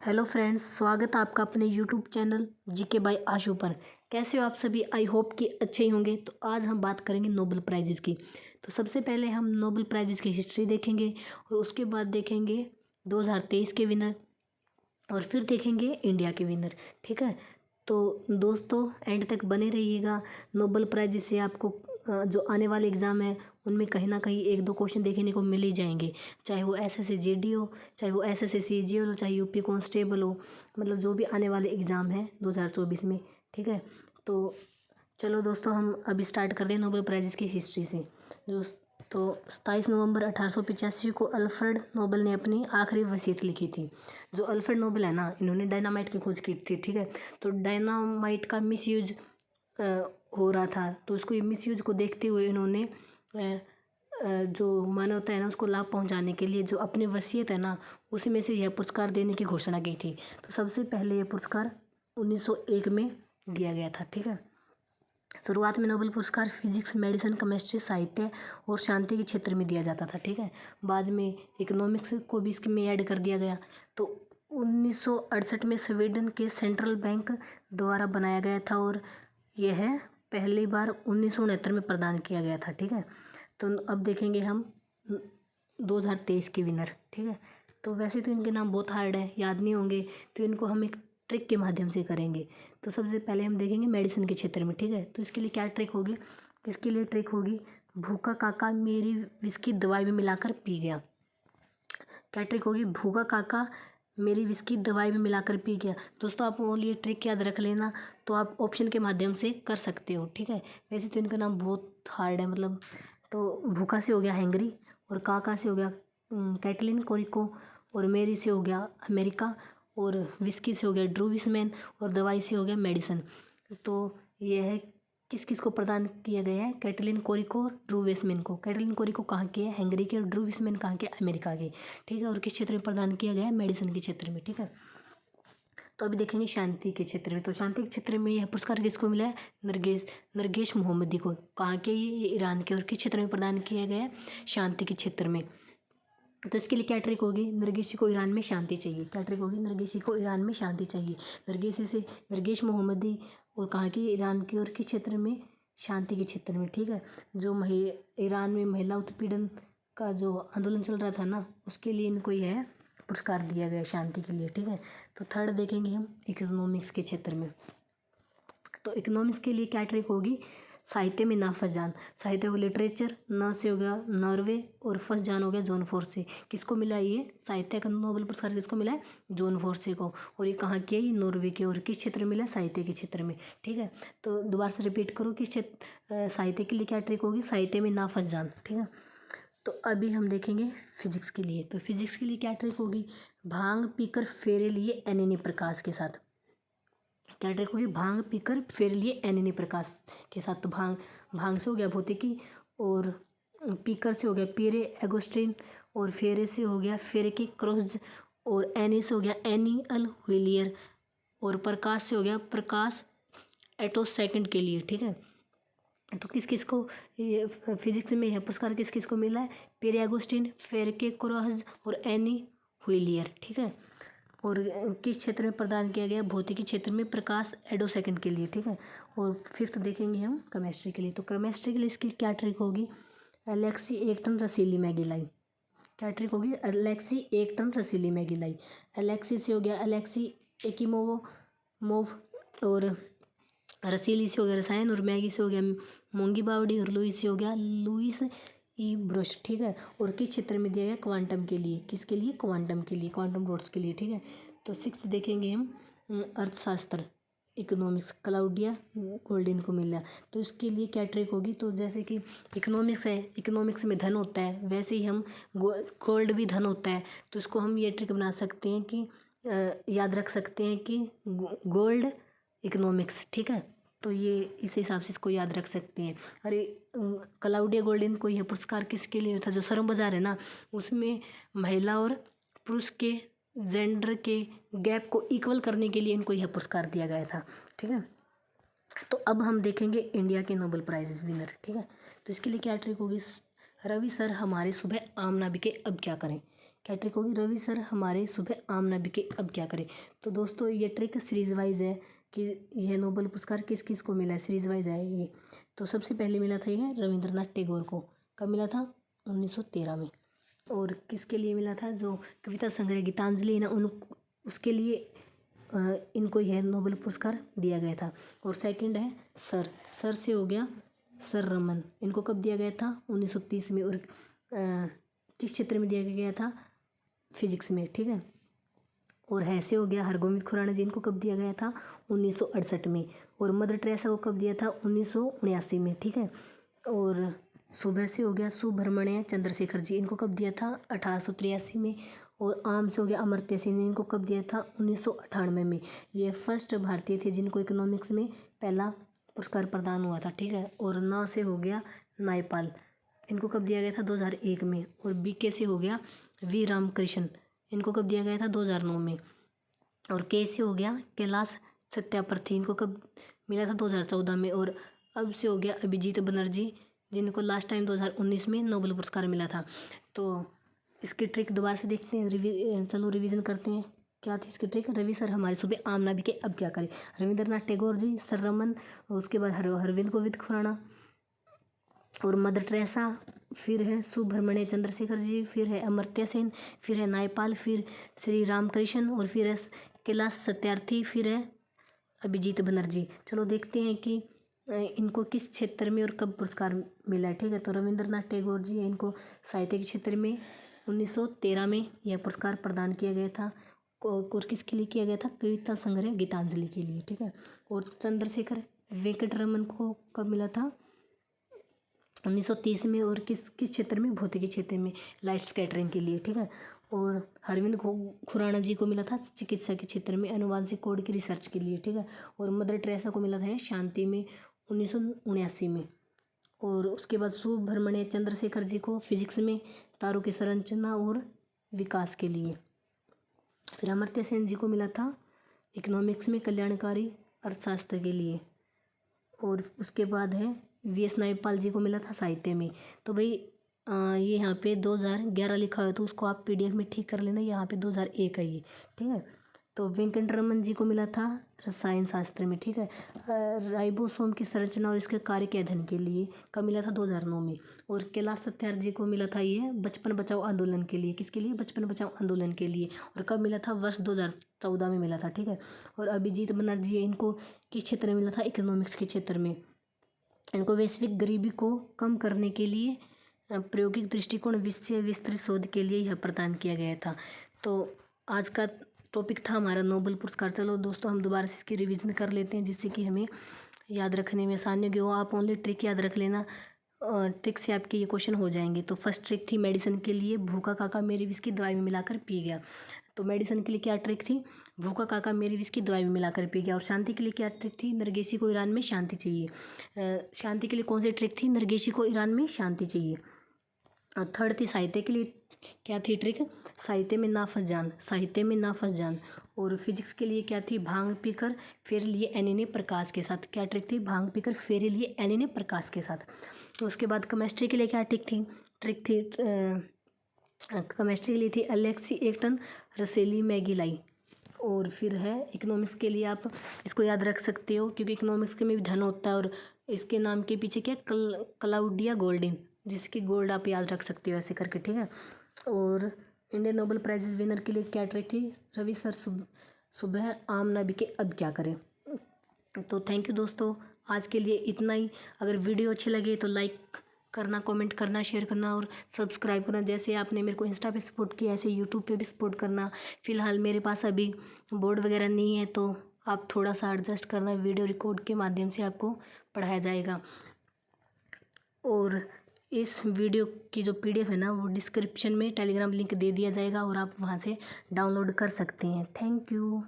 Hello friends, स्वागत है आपका अपने यूट्यूब चैनल जीके बाय आशु पर। कैसे हो आप सभी? आई होप कि अच्छे ही होंगे। तो आज हम बात करेंगे नोबेल प्राइजेज़ की। तो सबसे पहले हम नोबेल प्राइजेज़ की हिस्ट्री देखेंगे और उसके बाद देखेंगे 2023 के विनर और फिर देखेंगे इंडिया के विनर। ठीक है, तो दोस्तों एंड तक बने रहिएगा। नोबेल प्राइज से आपको जो आने वाले एग्ज़ाम है उनमें कहीं ना कहीं एक दो क्वेश्चन देखने को मिल ही जाएंगे, चाहे वो एसएससी जीडी हो, चाहे वो एसएससी सीजीएल हो, चाहे यूपी कांस्टेबल हो, मतलब जो भी आने वाले एग्ज़ाम है 2024 में। ठीक है, तो चलो दोस्तों हम अभी स्टार्ट कर रहे हैं नोबेल प्राइज़ की हिस्ट्री से। जो तो 27 नवंबर 1885 को अल्फ्रेड नोबेल ने अपनी आखिरी वसीयत लिखी थी। जो अल्फ्रेड नोबेल है ना, इन्होंने डायनामाइट की खोज की थी। ठीक है, तो डायनामाइट का मिसयूज हो रहा था, तो उसको मिसयूज को देखते हुए इन्होंने जो मानवता है ना उसको लाभ पहुंचाने के लिए जो अपनी वसीयत है ना उसी में से यह पुरस्कार देने की घोषणा की थी। तो सबसे पहले यह पुरस्कार 1901 में दिया गया था। ठीक है, शुरुआत में नोबेल पुरस्कार फिजिक्स, मेडिसिन, केमिस्ट्री, साहित्य और शांति के क्षेत्र में दिया जाता था। ठीक है, बाद में इकोनॉमिक्स को भी इसमें ऐड कर दिया गया। तो 1968 में स्वीडन के सेंट्रल बैंक द्वारा बनाया गया था और यह पहली बार 1969 में प्रदान किया गया था। ठीक है, तो अब देखेंगे हम 2023 के विनर। ठीक है, तो वैसे तो इनके नाम बहुत हार्ड है, याद नहीं होंगे, तो इनको हम एक ट्रिक के माध्यम से करेंगे। तो सबसे पहले हम देखेंगे मेडिसिन के क्षेत्र में। ठीक है, तो इसके लिए क्या ट्रिक होगी? इसके लिए ट्रिक होगी भूखा काका मेरी विस्की दवाई में मिलाकर पी गया। क्या ट्रिक होगी? भूखा काका मेरी विस्की दवाई में मिलाकर पी गया। दोस्तों आप वो ये ट्रिक याद रख लेना, तो आप ऑप्शन के माध्यम से कर सकते हो। ठीक है, वैसे तो इनका नाम बहुत हार्ड है, मतलब तो भूखा से हो गया हैंगरी, और काका से हो गया कैटलिन कोरिको, और मेरी से हो गया अमेरिका, और विस्की से हो गया ड्रू विसमैन, और दवाई से हो गया मेडिसन। तो यह है किस किस को प्रदान किया गया है? कैटलिन कोरिको और ड्रू विसमैन को। कैटलिन कोरिको कहाँ के है? हंगरी के, और ड्रू विसमैन कहाँ के? अमेरिका के। ठीक है, और किस क्षेत्र में प्रदान किया गया है? मेडिसिन के क्षेत्र में। ठीक है, तो अभी देखेंगे शांति के क्षेत्र में। तो शांति के क्षेत्र में यह पुरस्कार किसको मिला है? नरगेश मोहम्मदी को। कहाँ के? ये ईरान के। और किस क्षेत्र में प्रदान किया गया है? शांति के क्षेत्र में। तो इसके लिए क्या ट्रिक होगी? नरगिसी को ईरान में शांति चाहिए। क्या ट्रिक होगी? नरगिसी को ईरान में शांति चाहिए। नरगिसी से नरगेश मोहम्मदी, और कहाँ की? ईरान की। और किस क्षेत्र में? शांति के क्षेत्र में। ठीक है, जो ईरान में महिला उत्पीड़न का जो आंदोलन चल रहा था ना, उसके लिए इनको यह पुरस्कार दिया गया शांति के लिए। ठीक है, तो थर्ड देखेंगे हम इकोनॉमिक्स के क्षेत्र में। तो इकोनॉमिक्स के लिए क्या ट्रिक होगी? साहित्य में ना फंस जान। साहित्य हो लिटरेचर, न से हो गया नॉर्वे, और फर्स्ट जान हो गया जॉन फोर्से। किसको मिला ये साहित्य का नोबेल पुरस्कार? किसको मिला है? जॉन फोर्से को। और ये कहाँ की है? ये नॉर्वे के। और किस क्षेत्र में मिला? साहित्य के क्षेत्र में। ठीक है, तो दोबारा से रिपीट करो, किस क्षेत्र साहित्य के लिए क्या ट्रिक होगी? साहित्य में ना फंस जान। ठीक है, तो अभी हम देखेंगे फिजिक्स के लिए। तो फिजिक्स के लिए क्या ट्रिक होगी? भांग पीकर फेरे लिए एनएनए प्रकाश के साथ। क्या ट्रिक होगी? भांग पीकर फेर लिए एनएनए प्रकाश के साथ। तो भांग से हो गया भौतिकी, और पीकर से हो गया पीरे एगोस्टिन, और फेरे से हो गया फेरेकी क्रॉस, और एनी से हो गया एनियल व्हिलियर, और प्रकाश से हो गया प्रकाश एटो सेकंड के लिए। ठीक है, तो किस किस को ये फिजिक्स में यह पुरस्कार किस किस को मिला है? पीरे एगोस्टिन, फेरेके क्रॉस, और एनी व्हिलियर। ठीक है, और किस क्षेत्र में प्रदान किया गया? भौतिकी क्षेत्र में प्रकाश एडो सेकंड के लिए। ठीक है, और फिफ्थ देखेंगे हम केमिस्ट्री के लिए। तो केमिस्ट्री के लिए इसकी क्या ट्रिक होगी? एलेक्सी 1 टन रसीली मैगी लाई। क्या ट्रिक होगी? एलेक्सी 1 टन रसीली मैगी लाई। एलेक्सी से हो गया एलेक्सी एकीमोवो मोव, और रसीली से हो गया रसायन, और मैगी से हो गया मोंगी बावड़ी, और लुइस से हो गया लुइस ई ब्रुश। ठीक है, और किस क्षेत्र में दिया गया? क्वांटम के लिए। किसके लिए? क्वांटम के लिए, क्वांटम डॉट्स के लिए। ठीक है, तो सिक्स देखेंगे हम अर्थशास्त्र इकोनॉमिक्स, क्लाउडिया गोल्डिन को मिला। तो इसके लिए क्या ट्रिक होगी? तो जैसे कि इकोनॉमिक्स है, इकोनॉमिक्स में धन होता है, वैसे ही हम गोल्ड भी धन होता है। तो इसको हम ये ट्रिक बना सकते हैं कि याद रख सकते हैं कि गोल्ड इकोनॉमिक्स। ठीक है, तो ये इस हिसाब से इसको याद रख सकते हैं। अरे क्लाउडिया गोल्डन को यह पुरस्कार किसके लिए था? जो सरम बाजार है ना, उसमें महिला और पुरुष के जेंडर के गैप को इक्वल करने के लिए इनको यह पुरस्कार दिया गया था। ठीक है, तो अब हम देखेंगे इंडिया के नोबेल प्राइज विनर। ठीक है, तो इसके लिए क्या ट्रिक होगी? रवि सर हमारे सुबह आम नाभिक के अब क्या करें। क्या ट्रिक होगी? रवि सर हमारे सुबह आम ना बिके अब क्या करें। तो दोस्तों ये ट्रिक सीरीज वाइज है कि यह नोबेल पुरस्कार किस किस को मिला है, सीरीज वाइज है ये। तो सबसे पहले मिला था यह रविंद्रनाथ टैगोर को। कब मिला था? 1913 में। और किसके लिए मिला था? जो कविता संग्रह गीतांजलि है ना, उन उसके लिए इनको यह नोबेल पुरस्कार दिया गया था। और सेकंड है सर से हो गया सर रमन। इनको कब दिया गया था? 1930 में। और किस क्षेत्र में दिया गया था? फिजिक्स में, ठीक है। और ऐसे हो गया हरगोविंद खुराना जी, इनको कब दिया गया था? 1968 में। और मदर टेरेसा को कब दिया था? 1979 में, ठीक है। और सुबह से हो गया सुब्रमण्य चंद्रशेखर जी, इनको कब दिया था? 1883 में। और आम से हो गया अमर्त्य सेन, इनको कब दिया था? 1998 में। ये फर्स्ट भारतीय थे जिनको इकोनॉमिक्स में पहला पुरस्कार प्रदान हुआ था, ठीक है। और ना से हो गया नायपाल, इनको कब दिया गया था? 2001 में। और बीके से हो गया वी रामकृष्ण, इनको कब दिया गया था? 2009 में। और के से हो गया कैलाश सत्यार्थी, इनको कब मिला था? 2014 में। और अब से हो गया अभिजीत बनर्जी, जिनको लास्ट टाइम 2019 में नोबेल पुरस्कार मिला था। तो इसकी ट्रिक दोबारा से देखते हैं, चलो रिवीजन करते हैं। क्या थी इसकी ट्रिक? रवि सर हमारे सुबह आम ना बिके अब क्या करें। रविंद्रनाथ टैगोर जी, सर रमन, उसके बाद हरविंद गोविंद खुराना और मदर टेरेसा, फिर है सुब्रमण्य चंद्रशेखर जी, फिर है अमर्त्य सेन, फिर है नायपाल, फिर श्री रामकृष्ण, और फिर है कैलाश सत्यार्थी, फिर है अभिजीत बनर्जी। चलो देखते हैं कि इनको किस क्षेत्र में और कब पुरस्कार मिला है, ठीक है। तो रविंद्रनाथ टैगोर जी, इनको साहित्य के क्षेत्र में 1913 में यह पुरस्कार प्रदान किया गया था। और किसके लिए किया गया था? कविता संग्रह गीतांजलि के लिए, ठीक है। और चंद्रशेखर वेंकट रमन को कब मिला था? 1930 में। और किस किस क्षेत्र में? भौतिकी क्षेत्र में, लाइट स्कैटरिंग के लिए, ठीक है। और हरविंद खुराना जी को मिला था चिकित्सा के क्षेत्र में, अनुवांशिक कोड की रिसर्च के लिए, ठीक है। और मदर टेरेसा को मिला था शांति में 1979 में। और उसके बाद सुब्रमण्य चंद्रशेखर जी को फिजिक्स में, तारों की संरचना और विकास के लिए। फिर अमर्त्य सेन जी को मिला था इकोनॉमिक्स में, कल्याणकारी अर्थशास्त्र के लिए। और उसके बाद है वीएस नायपाल जी को मिला था साहित्य में। तो भाई ये यहाँ पे 2011 लिखा हुआ है, तो उसको आप पीडीएफ में ठीक कर लेना, यहाँ पे 2001 है ये, ठीक है। तो वेंकट रमन जी को मिला था रसायन शास्त्र में, ठीक है। राइबोसोम की संरचना और इसके कार्य के अध्ययन के लिए कब मिला था? 2009 में। और कैलाश सत्यार्थी जी को मिला था ये बचपन बचाओ आंदोलन के लिए। किसके लिए? बचपन बचाओ आंदोलन के लिए। और कब मिला था? वर्ष 2014 में मिला था, ठीक है। और अभिजीत बनर्जी, इनको किस क्षेत्र में मिला था? इकोनॉमिक्स के क्षेत्र में। इनको वैश्विक गरीबी को कम करने के लिए प्रायोगिक दृष्टिकोण विषय विस्तृत शोध के लिए यह प्रदान किया गया था। तो आज का टॉपिक था हमारा नोबेल पुरस्कार। चलो दोस्तों हम दोबारा से इसकी रिवीजन कर लेते हैं, जिससे कि हमें याद रखने में आसानी होगी। वो आप ओनली ट्रिक याद रख लेना, ट्रिक से आपके ये क्वेश्चन हो जाएंगे। तो फर्स्ट ट्रिक थी मेडिसिन के लिए, भूखा काका मेरी विस्की दवाई में मिलाकर पी गया। तो मेडिसिन के लिए क्या ट्रिक थी? भूखा काका मेरी विस्की दवाई में मिलाकर पी गया। और शांति के लिए क्या ट्रिक थी? नरगिसी को ईरान में शांति चाहिए। शांति के लिए कौन सी ट्रिक थी? नरगिसी को ईरान में शांति चाहिए। और थर्ड थी साहित्य के लिए, क्या थी ट्रिक? साहित्य में ना फंस जान, साहित्य में ना फंस जान। और फिजिक्स के लिए क्या थी? भांग पीकर फेरे लिए एनीने प्रकाश के साथ। क्या ट्रिक थी? भांग पीकर फेरे लिए एनीने प्रकाश के साथ। तो उसके बाद केमिस्ट्री के लिए क्या ट्रिक थी? केमिस्ट्री के लिए थी अलेक्सी एक टन रसेली मैगी लाई। और फिर है इकोनॉमिक्स के लिए, आप इसको याद रख सकते हो क्योंकि इकोनॉमिक्स में भी धन होता है। और इसके नाम के पीछे क्या? क्लाउडिया गोल्डिन, जिसकी गोल्ड आप याद रख सकते हो ऐसे करके, ठीक है। और इंडियन नोबेल प्राइज विनर के लिए क्या ट्रिक थी? रवि सर सुबह आम ना बिके अब क्या करें। तो थैंक यू दोस्तों, आज के लिए इतना ही। अगर वीडियो अच्छे लगे तो लाइक करना, कमेंट करना, शेयर करना और सब्सक्राइब करना। जैसे आपने मेरे को इंस्टा पे सपोर्ट किया ऐसे यूट्यूब पे भी सपोर्ट करना। फ़िलहाल मेरे पास अभी बोर्ड वगैरह नहीं है, तो आप थोड़ा सा एडजस्ट करना, वीडियो रिकॉर्ड के माध्यम से आपको पढ़ाया जाएगा। और इस वीडियो की जो पीडीएफ है ना, वो डिस्क्रिप्शन में टेलीग्राम लिंक दे दिया जाएगा और आप वहाँ से डाउनलोड कर सकते हैं। Thank you.